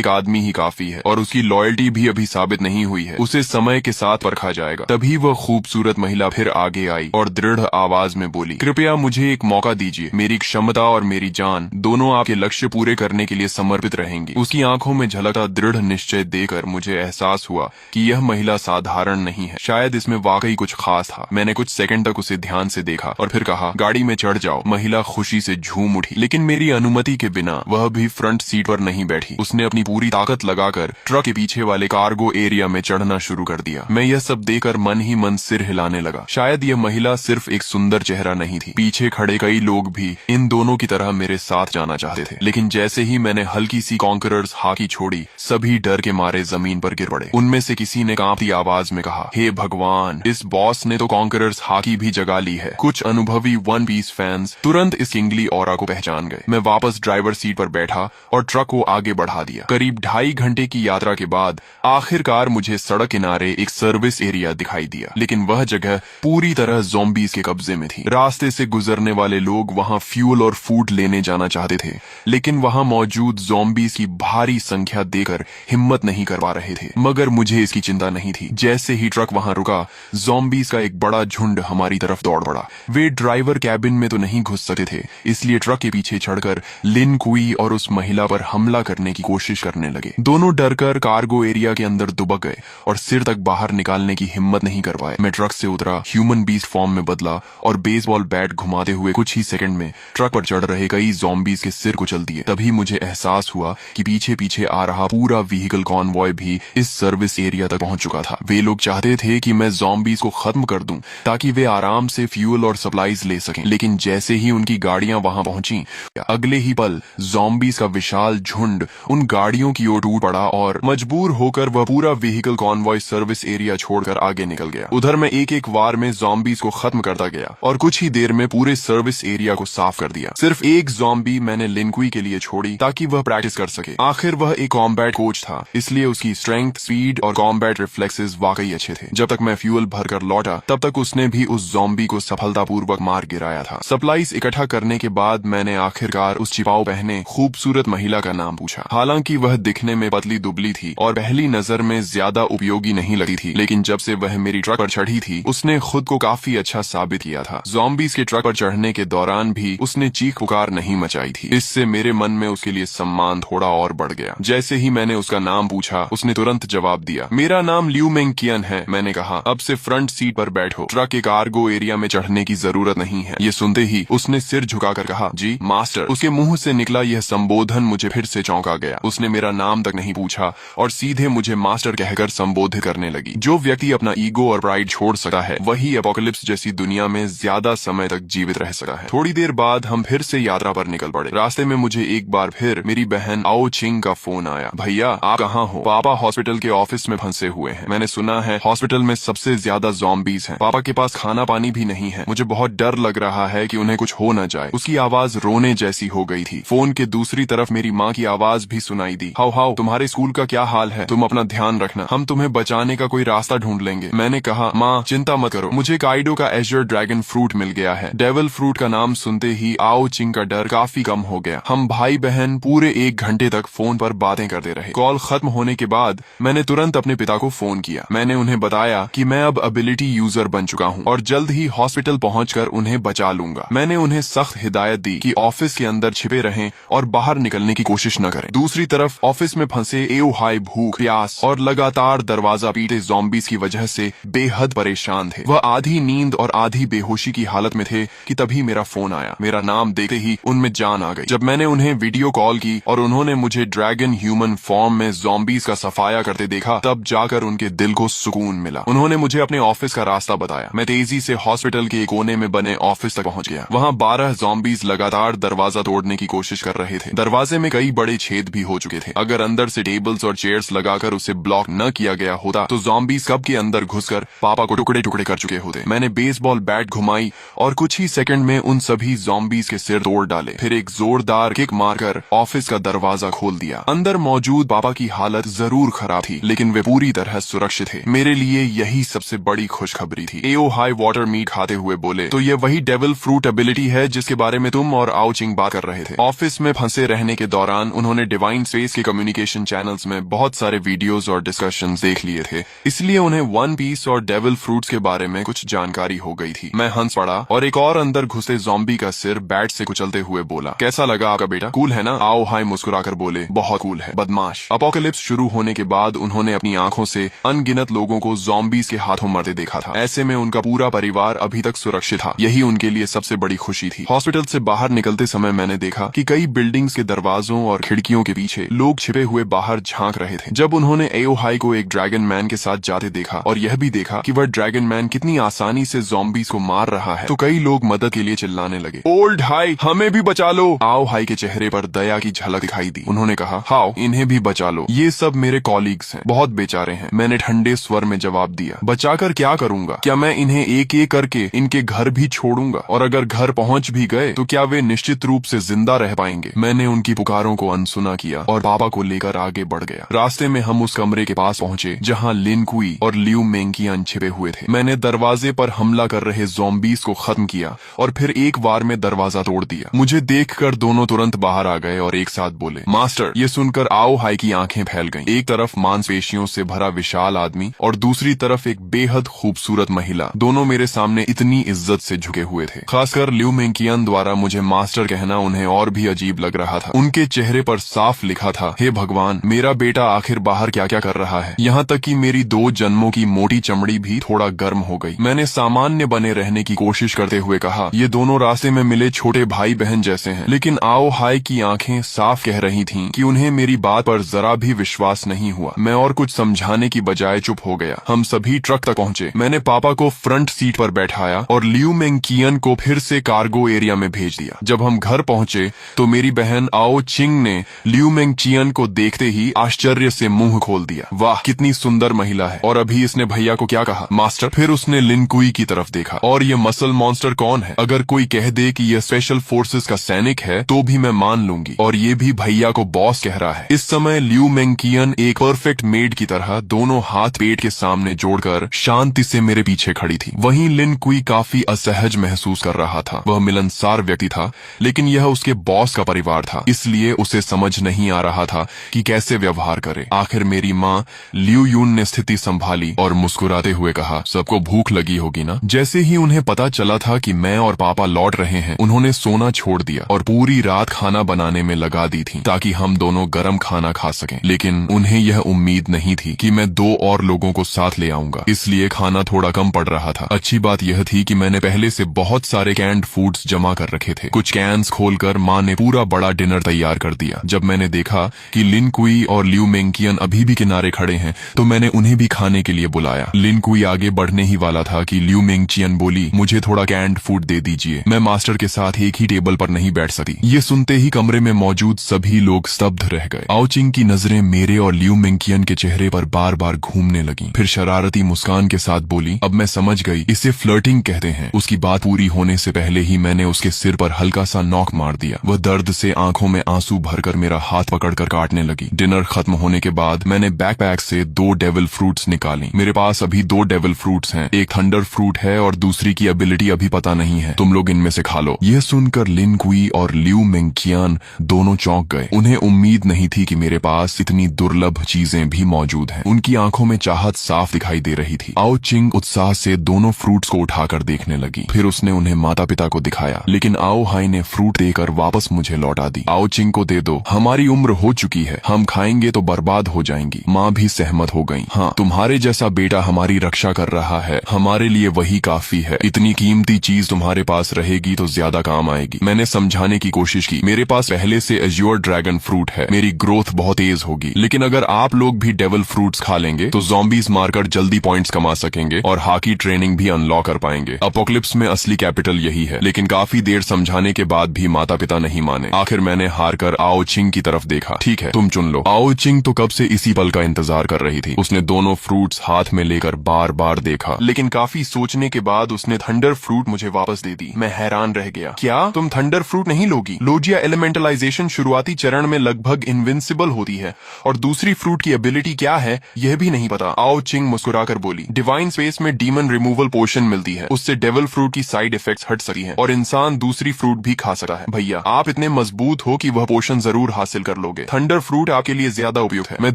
एक आदमी ही काफी है और उसकी लॉयल्टी भी अभी साबित नहीं हुई है। उसे समय के साथ परखा जाएगा। तभी वह खूबसूरत महिला फिर आगे आई और दृढ़ आवाज में बोली, कृपया मुझे एक मौका दीजिए। मेरी क्षमता और मेरी जान दोनों आपके लक्ष्य पूरे करने के लिए समर्पित रहेंगी। उसकी आंखों में झलकता दृढ़ निश्चय देकर मुझे एहसास हुआ कि यह महिला साधारण नहीं है, शायद इसमें वाकई कुछ खास था। मैंने कुछ सेकंड तक उसे ध्यान से देखा और फिर कहा, गाड़ी में चढ़ जाओ। महिला खुशी से झूम उठी, लेकिन मेरी अनुमति के बिना वह भी फ्रंट सीट पर नहीं बैठी। उसने अपनी पूरी ताकत लगाकर ट्रक के पीछे वाले कार्गो एरिया में चढ़ना शुरू कर दिया। मैं यह सब देखकर मन ही मन सिर हिलाने लगा। शायद यह महिला सिर्फ एक सुंदर चेहरा नहीं थी, पीछे खड़े कई लोग भी इन दोनों की तरह मेरे साथ जाना चाहते थे। लेकिन जैसे ही मैंने हल्की सी कॉन्करर्स हाकी छोड़ी, सभी डर के मारे जमीन पर गिर पड़े। उनमें से किसी ने कांपती आवाज में कहा, हे भगवान, इस बॉस ने तो कॉन्करर्स हाकी भी जगा ली है। कुछ अनुभवी वन पीस फैंस तुरंत इस किंगली ऑरा को पहचान गए। मैं वापस ड्राइवर सीट पर बैठा और ट्रक को आगे बढ़ा दिया। करीब 2.5 घंटे की यात्रा के बाद आखिरकार मुझे सड़क किनारे एक सर्विस एरिया दिखाई दिया, लेकिन वह जगह पूरी तरह ज़ॉम्बीज़ के कब्जे में थी। रास्ते से गुजरने वाले लोग वहां फ्यूल और फूड लेने जाना चाहते थे, लेकिन वहां मौजूद ज़ॉम्बीज़ की भारी संख्या देखकर हिम्मत नहीं कर पा रहे थे। मगर मुझे इसकी चिंता नहीं थी। जैसे ही ट्रक वहां रुका, ज़ॉम्बीज़ का एक बड़ा झुंड हमारी तरफ दौड़ पड़ा। वे ड्राइवर कैबिन में तो नहीं घुस सकते थे, इसलिए ट्रक के पीछे चढ़कर लिन कुई और उस महिला पर हमला करने की कोशिश करने लगे। दोनों डरकर कार्गो एरिया के अंदर दुबक गए और सिर तक बाहर निकालने की हिम्मत नहीं कर पाए। मैं ट्रक से उतरा, ह्यूमन बीस्ट फॉर्म में बदला और बेसबॉल बैट घुमाते हुए कुछ ही सेकंड में ट्रक पर चढ़ रहे कई ज़ॉम्बीज़ के सिर कुचल दिए। तभी मुझे एहसास हुआ कि पीछे पीछे आ रहा पूरा व्हीकल कॉन्वॉय भी इस सर्विस एरिया तक पहुंच चुका था। वे लोग चाहते थे कि मैं ज़ॉम्बीज़ को खत्म कर दूं ताकि वे आराम से फ्यूल और सप्लाईज ले सकें। लेकिन जैसे ही उनकी गाड़ियां वहां पहुंची, अगले ही पल ज़ॉम्बीज़ का विशाल झुंड उन गाड़ियों की ओर टूट पड़ा और मजबूर होकर वह पूरा व्हीकल कॉन्वॉय सर्विस एरिया छोड़कर आगे निकल गया। उधर मैं एक एक वार में ज़ॉम्बीज़ को खत्म करता गया और कुछ ही देर में पूरे सर्विस एरिया को साफ कर दिया। सिर्फ एक ज़ॉम्बी मैंने लिनकुई के लिए छोड़ी ताकि वह प्रैक्टिस कर सके। आखिर वह एक कॉम्बैट कोच था, इसलिए उसकी स्ट्रेंथ, स्पीड और कॉम्बैट रिफ्लेक्सेस वाकई अच्छे थे। जब तक मैं फ्यूल भरकर लौटा, तब तक उसने भी उस ज़ॉम्बी को सफलतापूर्वक मार गिराया था। सप्लाईज इकट्ठा करने के बाद मैंने आखिरकार उस छिपाऊ पहने खूबसूरत महिला का नाम पूछा। हालांकि वह दिखने में पतली दुबली थी और पहली नजर में ज्यादा उपयोगी नहीं लगी थी, लेकिन जब से वह मेरी ट्रक पर चढ़ी थी, उसने खुद को काफी अच्छा साबित किया था। ज़ॉम्बीज़ के ट्रक पर चढ़ने के दौरान भी उसने चीख पुकार नहीं मचाई थी। इससे मेरे मन में उसके लिए सम्मान थोड़ा और बढ़ गया। जैसे ही मैंने उसका नाम पूछा, उसने तुरंत जवाब दिया, मेरा नाम लियू मेंग कियन है। मैंने कहा, अब से फ्रंट सीट पर बैठो, ट्रक के कार्गो एरिया में चढ़ने की जरूरत नहीं है। ये सुनते ही उसने सिर झुकाकर कहा, जी मास्टर। उसके मुंह से निकला यह संबोधन मुझे फिर से चौंका गया। उसने मेरा नाम तक नहीं पूछा और सीधे मुझे मास्टर कहकर संबोधित करने लगी। जो व्यक्ति अपना ईगो और प्राइड छोड़ सकता है, वही एपोकलिप्स जैसी दुनिया में ज्यादा समय तक जीवित रह सकता है। थोड़ी देर बाद हम फिर से यात्रा पर निकल पड़े। रास्ते में मुझे एक बार फिर मेरी बहन आओ चिंग का फोन आया, भैया आप कहाँ हो? पापा हॉस्पिटल के ऑफिस में फंसे हुए हैं। मैंने सुना है हॉस्पिटल में सबसे ज्यादा ज़ॉम्बीज़ हैं। पापा के पास खाना पानी भी नहीं है। मुझे बहुत डर लग रहा है कि उन्हें कुछ हो न जाए। उसकी आवाज रोने जैसी हो गई थी। फोन के दूसरी तरफ मेरी माँ की आवाज भी सुनाई दी, हाउ हाउ, तुम्हारे स्कूल का क्या हाल है? तुम अपना ध्यान रखना, हम तुम्हें बचाने का कोई रास्ता ढूंढ लेंगे। मैंने कहा, माँ चिंता मत करो, मुझे काइडो का एजर ड्रैगन फ्रूट मिल गया है। डेविल फ्रूट का नाम सुनते ही आओ चिंग का डर काफी कम हो गया। हम भाई बहन पूरे 1 घंटे तक फोन पर बातें करते रहे। कॉल खत्म होने के बाद मैंने तुरंत अपने पिता को फोन किया। मैंने उन्हें बताया कि मैं अब एबिलिटी यूजर बन चुका हूँ और जल्द ही हॉस्पिटल पहुंचकर उन्हें बचा लूंगा। मैंने उन्हें सख्त हिदायत दी कि ऑफिस के अंदर छिपे रहें और बाहर निकलने की कोशिश न करें। दूसरी तरफ ऑफिस में फंसे एओ हाई भूख, प्यास और लगातार दरवाजा पीटे ज़ॉम्बीज़ की वजह से बेहद परेशान थे। वह आधी नींद और आधी बेहोशी की हालत में थे कि तभी मेरा फोन आया। मेरा नाम देखते ही उनमें जान आ गई। जब मैंने उन्हें वीडियो कॉल की और उन्होंने मुझे ड्रैगन ह्यूमन फॉर्म में ज़ॉम्बीज़ का सफाया करते देखा, तब जाकर उनके दिल को सुकून मिला। उन्होंने मुझे अपने ऑफिस का रास्ता बताया। मैं तेजी से हॉस्पिटल के कोने में बने ऑफिस तक पहुंच गया। वहां 12 ज़ॉम्बीज़ लगातार दरवाजा तोड़ने की कोशिश कर रहे थे। दरवाजे में कई बड़े छेद भी हो चुके थे। अगर अंदर से टेबल्स और चेयर्स लगाकर उसे ब्लॉक न किया गया होता तो ज़ॉम्बीज़ कब के अंदर घुसकर पापा को टुकड़े टुकड़े कर चुके होते। मैंने बेसबॉल बैट घुमाई और कुछ ही सेकंड में उन सभी ज़ॉम्बीज़ के सिर तोड़ डाले। फिर एक जोरदार किक मारकर ऑफिस का दरवाजा खोल दिया। अंदर मौजूद पापा की हालत जरूर खराब थी, लेकिन वे पूरी तरह सुरक्षित थे। मेरे लिए यही सबसे बड़ी खुशखबरी थी। एओ हाई वाटर मीट खाते हुए बोले, तो ये वही डेविल फ्रूट एबिलिटी है जिसके बारे में तुम और आओ चिंग बात कर रहे थे। ऑफिस में फंसे रहने के दौरान उन्होंने डिवाइन स्पेस स्पेस के कम्युनिकेशन चैनल्स में बहुत सारे वीडियोस और डिस्कशंस देख लिए थे, इसलिए उन्हें वन पीस और डेविल फ्रूट्स के बारे में कुछ जानकारी हो गई थी। मैं हंस पड़ा और एक और अंदर घुसे ज़ॉम्बी का सिर बैट से कुचलते हुए बोला, कैसा लगा आपका बेटा? कूल है ना? आओ हाय मुस्कुराकर बोले, बहुत कूल है बदमाश। अपोकलिप्स शुरू होने के बाद उन्होंने अपनी आंखों से अनगिनत लोगों को ज़ॉम्बीज के हाथों मरते देखा था। ऐसे में उनका पूरा परिवार अभी तक सुरक्षित था, यही उनके लिए सबसे बड़ी खुशी थी। हॉस्पिटल से बाहर निकलते समय मैंने देखा कि कई बिल्डिंग्स के दरवाजों और खिड़कियों के पीछे लोग छिपे हुए बाहर झांक रहे थे। जब उन्होंने एओ हाई को एक ड्रैगन मैन के साथ जाते देखा और यह भी देखा कि वह ड्रैगन मैन कितनी आसानी से ज़ॉम्बीज को मार रहा है, तो कई लोग मदद के लिए चिल्लाने लगे, ओल्ड हाई हमें भी बचा लो। आओ हाई के चेहरे पर दया की झलक दिखाई दी। उन्होंने कहा, हाओ इन्हें भी बचा लो, ये सब मेरे कॉलीग्स हैं, बहुत बेचारे हैं। मैंने ठंडे स्वर में जवाब दिया, बचाकर क्या करूंगा? क्या मैं इन्हें एक एक करके इनके घर भी छोड़ूंगा? और अगर घर पहुंच भी गए तो क्या वे निश्चित रूप से जिंदा रह पाएंगे? मैंने उनकी पुकारों को अनसुना किया और पापा को लेकर आगे बढ़ गया। रास्ते में हम उस कमरे के पास पहुंचे जहां लिन कुई और लियू मेंकियन छिपे हुए थे। मैंने दरवाजे पर हमला कर रहे ज़ॉम्बीज को खत्म किया और फिर एक बार में दरवाजा तोड़ दिया। मुझे देखकर दोनों तुरंत बाहर आ गए और एक साथ बोले, मास्टर। ये सुनकर आओ हाई की आंखें फैल गईं। एक तरफ मांसपेशियों से भरा विशाल आदमी और दूसरी तरफ एक बेहद खूबसूरत महिला, दोनों मेरे सामने इतनी इज्जत से झुके हुए थे। खासकर लियू मेंकियन द्वारा मुझे मास्टर कहना उन्हें और भी अजीब लग रहा था। उनके चेहरे पर साफ लिखा था, हे भगवान, मेरा बेटा आखिर बाहर क्या क्या कर रहा है। यहाँ तक कि मेरी 2 जन्मों की मोटी चमड़ी भी थोड़ा गर्म हो गई। मैंने सामान्य बने रहने की कोशिश करते हुए कहा, ये दोनों रास्ते में मिले छोटे भाई बहन जैसे हैं। लेकिन आओ हाई की आंखें साफ कह रही थीं कि उन्हें मेरी बात पर जरा भी विश्वास नहीं हुआ। मैं और कुछ समझाने की बजाय चुप हो गया। हम सभी ट्रक तक पहुंचे। मैंने पापा को फ्रंट सीट पर बैठाया और लियू मेंकियन को फिर से कार्गो एरिया में भेज दिया। जब हम घर पहुंचे तो मेरी बहन आओ चिंग ने लियू मेंकियन को देखते ही आश्चर्य से मुंह खोल दिया। वाह कितनी सुंदर महिला है। और अभी इसने भैया को क्या कहा? मास्टर। फिर उसने लिन कुई की तरफ देखा, और ये मसल मॉन्स्टर कौन है? अगर कोई कह दे कि यह स्पेशल फोर्सेस का सैनिक है तो भी मैं मान लूंगी, और ये भी भैया को बॉस कह रहा है। इस समय लियू मेंकियन एक परफेक्ट मेड की तरह दोनों हाथ पेट के सामने जोड़कर शांति से मेरे पीछे खड़ी थी। वहीं लिन कुई काफी असहज महसूस कर रहा था। वह मिलनसार व्यक्ति था, लेकिन यह उसके बॉस का परिवार था, इसलिए उसे समझ नहीं आ रहा था कि कैसे व्यवहार करे। आखिर मेरी माँ लियू यून ने स्थिति संभाली और मुस्कुराते हुए कहा, सबको भूख लगी होगी ना? जैसे ही उन्हें पता चला था कि मैं और पापा लौट रहे हैं, उन्होंने सोना छोड़ दिया और पूरी रात खाना बनाने में लगा दी थी ताकि हम दोनों गरम खाना खा सकें। लेकिन उन्हें यह उम्मीद नहीं थी कि मैं 2 और लोगों को साथ ले आऊंगा, इसलिए खाना थोड़ा कम पड़ रहा था। अच्छी बात यह थी कि मैंने पहले से बहुत सारे कैंड फूड्स जमा कर रखे थे। कुछ कैंस खोलकर माँ ने पूरा बड़ा डिनर तैयार कर दिया। जब मैंने देखा कि लिन कुई और लियू मेंकियन अभी भी किनारे खड़े हैं तो मैंने उन्हें भी खाने के लिए बुलाया। लिन कुई आगे बढ़ने ही वाला था कि लियू मेंकियन बोली, मुझे थोड़ा कैंड फूड दे दीजिए, मैं मास्टर के साथ एक ही टेबल पर नहीं बैठ सकती। ये सुनते ही कमरे में मौजूद सभी लोग स्तब्ध रह गए। आओचिंग की नजरें मेरे और लियू मेंकियन के चेहरे पर बार बार घूमने लगी। फिर शरारती मुस्कान के साथ बोली, अब मैं समझ गई, इसे फ्लर्टिंग कहते हैं। उसकी बात पूरी होने से पहले ही मैंने उसके सिर पर हल्का सा नॉक मार दिया। वह दर्द से आंखों में आंसू भरकर मेरा हाथ पकड़कर काटने लगी। डिनर खत्म होने के बाद मैंने बैकपैक से 2 डेविल फ्रूट्स निकाली। मेरे पास अभी 2 डेविल फ्रूट्स हैं, एक थंडर फ्रूट है और दूसरी की एबिलिटी अभी पता नहीं है। तुम लोग इनमें से खा लो। यह सुनकर लिन कुई और लियू मेंकियन दोनों चौंक गए। उन्हें उम्मीद नहीं थी कि मेरे पास इतनी दुर्लभ चीजें भी मौजूद हैं। उनकी आंखों में चाहत साफ दिखाई दे रही थी। आओ चिंग उत्साह से दोनों फ्रूट्स को उठाकर देखने लगी। फिर उसने उन्हें माता पिता को दिखाया, लेकिन आओ हाई ने फ्रूट देकर वापस मुझे लौटा दी। आओ चिंग को दे दो, हमारी उम्र हो चुकी है, हम खाएंगे तो बर्बाद हो जाएंगी। माँ भी सहमत हो गई। हाँ, तुम्हारे जैसा बेटा हमारी रक्षा कर रहा है, हमारे लिए वही काफी है। इतनी कीमती चीज तुम्हारे पास रहेगी तो ज्यादा काम आएगी। मैंने समझाने की कोशिश की, मेरे पास पहले से एज्योर ड्रैगन फ्रूट है, मेरी ग्रोथ बहुत तेज होगी। लेकिन अगर आप लोग भी डेविल फ्रूट्स खा लेंगे तो ज़ॉम्बीज मारकर जल्दी पॉइंट्स कमा सकेंगे और हाकी ट्रेनिंग भी अनलॉक कर पाएंगे। अपोक्लिप्स में असली कैपिटल यही है। लेकिन काफी देर समझाने के बाद भी माता पिता नहीं माने। आखिर मैंने हार कर आओ चिंग की तरफ देखा। ठीक है, तुम चुन लो। आओ चिंग तो कब से इसी पल का इंतजार कर रही थी। उसने दोनों फ्रूट्स हाथ में लेकर बार बार देखा, लेकिन काफी सोचने के बाद उसने थंडर फ्रूट मुझे वापस दे दी। मैं हैरान रह गया। क्या तुम थंडर फ्रूट नहीं लोगी? लोजिया एलिमेंटलाइजेशन शुरुआती चरण में लगभग इनविंसिबल होती है और दूसरी फ्रूट की एबिलिटी क्या है यह भी नहीं पता। आओ चिंग मुस्कुराकर बोली, डिवाइन स्पेस में डीमन रिमूवल पोशन मिलती है, उससे डेविल फ्रूट की साइड इफेक्ट्स हट सकती हैं और इंसान दूसरी फ्रूट भी खा सकता है। भैया आप इतने मजबूत हो कि वह पोशन जरूर हासिल कर लोगे। लोगे। थंडर फ्रूट आपके लिए ज्यादा उपयुक्त है, मैं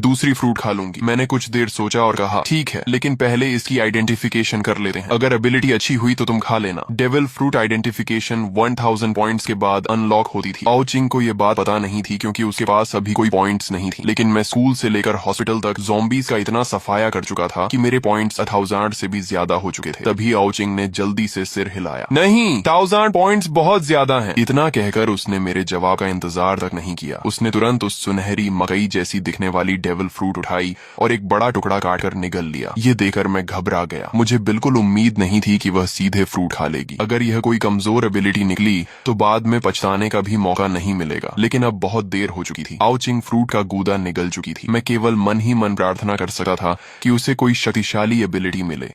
दूसरी फ्रूट खा लूंगी। मैंने कुछ देर सोचा और कहा ठीक है, लेकिन पहले इसकी आइडेंटिफिकेशन कर लेते हैं। अगर एबिलिटी अच्छी हुई तो तुम खा लेना। डेविल फ्रूट आइडेंटिफिकेशन 1000 पॉइंट्स के बाद अनलॉक होती थी। आओ चिंग को ये बात पता नहीं थी क्योंकि उसके पास अभी कोई पॉइंट्स नहीं थी, लेकिन मैं स्कूल से लेकर हॉस्पिटल तक ज़ॉम्बीज का इतना सफाया कर चुका था कि मेरे पॉइंट्स 1000 से भी ज्यादा हो चुके थे। तभी आओ चिंग ने जल्दी से सिर हिलाया। नहीं, 1000 पॉइंट्स बहुत ज्यादा हैं। इतना कहकर उसने मेरे जवाब का इंतजार तक नहीं किया। उसने तुरंत उस सुनहरी मकई जैसी दिखने वाली डेविल फ्रूट उठाई और एक बड़ा टुकड़ा काटकर निगल लिया। ये देखकर मैं घबरा गया। मुझे बिल्कुल उम्मीद नहीं थी कि वह सीधे फ्रूट खा लेगी। अगर यह कोई कमजोर एबिलिटी निकली तो बाद में पछताने का भी मौका नहीं मिलेगा, लेकिन अब बहुत देर हो चुकी थी। आओ चिंग फ्रूट का गूदा निगल चुकी थी। मैं केवल मन ही मन प्रार्थना कर सकता था कि उसे कोई शक्तिशाली एबिलिटी मिले।